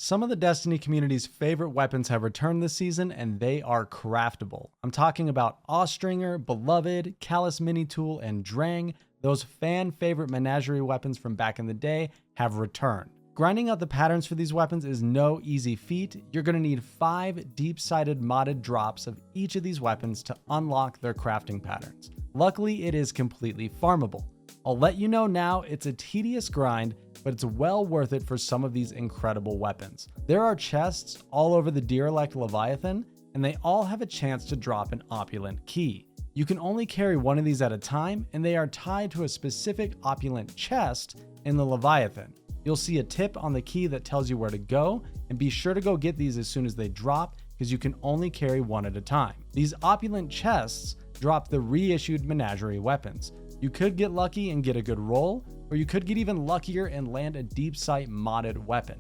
Some of the Destiny community's favorite weapons have returned this season, and they are craftable. I'm talking about Austringer, Beloved, Callus Mini Tool, and Drang. Those fan favorite menagerie weapons from back in the day have returned. Grinding out the patterns for these weapons is no easy feat. You're going to need 5 deep-sided modded drops of each of these weapons to unlock their crafting patterns. Luckily, it is completely farmable. I'll let you know now, it's a tedious grind, but it's well worth it for some of these incredible weapons. There are chests all over the Derelict Leviathan, and they all have a chance to drop an Opulent Key. You can only carry one of these at a time, and they are tied to a specific Opulent chest in the Leviathan. You'll see a tip on the key that tells you where to go, and be sure to go get these as soon as they drop, because you can only carry one at a time. These Opulent chests drop the reissued menagerie weapons. You could get lucky and get a good roll, or you could get even luckier and land a deep sight modded weapon.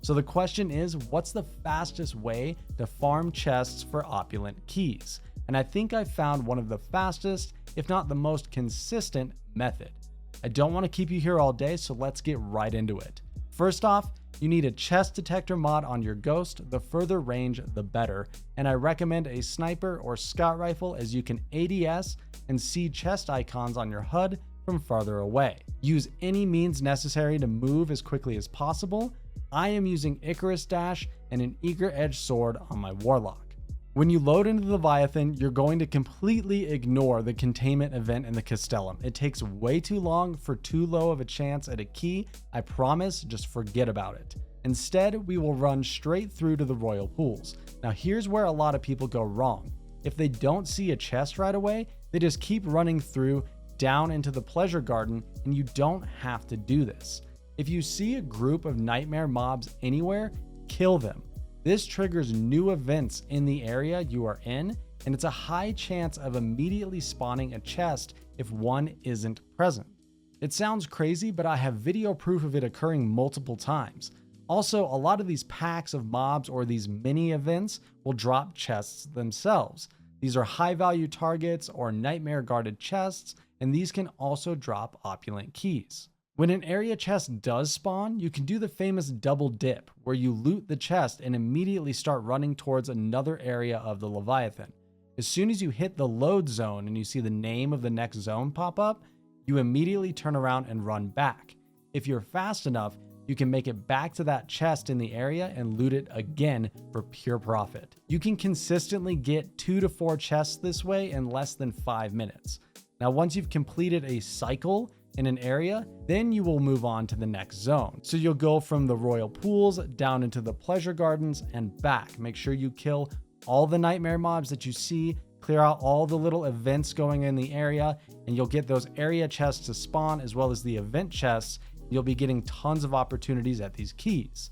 So the question is, what's the fastest way to farm chests for Opulent Keys? And I think I found one of the fastest, if not the most consistent method. I don't want to keep you here all day, so let's get right into it. First off, you need a chest detector mod on your Ghost. The further range, the better. And I recommend a sniper or scout rifle, as you can ADS and see chest icons on your HUD from farther away. Use any means necessary to move as quickly as possible. I am using Icarus Dash and an Eager Edge sword on my Warlock. When you load into the Leviathan, you're going to completely ignore the containment event in the Castellum. It takes way too long for too low of a chance at a key. I promise, just forget about it. Instead, we will run straight through to the Royal Pools. Now here's where a lot of people go wrong. If they don't see a chest right away, they just keep running through down into the Pleasure Garden, and you don't have to do this. If you see a group of nightmare mobs anywhere, kill them. This triggers new events in the area you are in, and it's a high chance of immediately spawning a chest if one isn't present. It sounds crazy, but I have video proof of it occurring multiple times. Also, a lot of these packs of mobs or these mini events will drop chests themselves. These are high value targets or nightmare guarded chests, and these can also drop Opulent Keys. When an area chest does spawn, you can do the famous double dip, where you loot the chest and immediately start running towards another area of the Leviathan. As soon as you hit the load zone and you see the name of the next zone pop up, you immediately turn around and run back. If you're fast enough, you can make it back to that chest in the area and loot it again for pure profit. You can consistently get 2 to 4 chests this way in less than 5 minutes. Now, once you've completed a cycle in an area, then you will move on to the next zone. So you'll go from the Royal Pools down into the Pleasure Gardens and back. Make sure you kill all the nightmare mobs that you see, clear out all the little events going in the area, and you'll get those area chests to spawn as well as the event chests. You'll be getting tons of opportunities at these keys.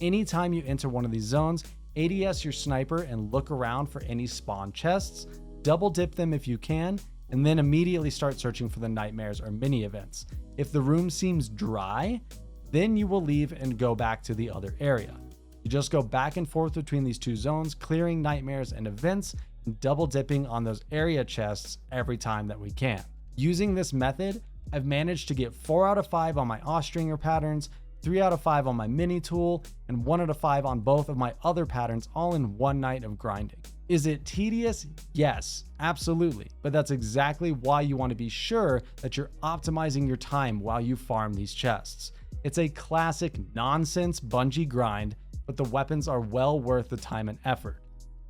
Anytime you enter one of these zones, ADS your sniper and look around for any spawn chests, double dip them if you can, and then immediately start searching for the nightmares or mini events. If the room seems dry, then you will leave and go back to the other area. You just go back and forth between these two zones, clearing nightmares and events, and double dipping on those area chests every time that we can. Using this method, I've managed to get 4 out of 5 on my Austringer patterns, 3 out of 5 on my mini tool, and 1 out of 5 on both of my other patterns, all in one night of grinding. Is it tedious? Yes, absolutely. But that's exactly why you want to be sure that you're optimizing your time while you farm these chests. It's a classic nonsense Bungie grind, but the weapons are well worth the time and effort.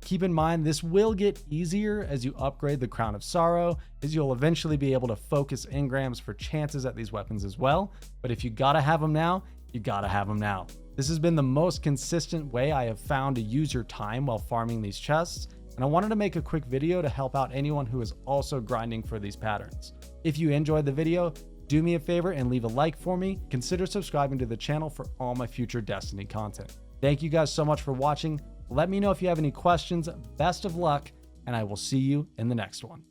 Keep in mind, this will get easier as you upgrade the Crown of Sorrow, as you'll eventually be able to focus engrams for chances at these weapons as well. But if you gotta have them now, you gotta have them now. This has been the most consistent way I have found to use your time while farming these chests, and I wanted to make a quick video to help out anyone who is also grinding for these patterns. If you enjoyed the video, do me a favor and leave a like for me. Consider subscribing to the channel for all my future Destiny content. Thank you guys so much for watching. Let me know if you have any questions. Best of luck, and I will see you in the next one.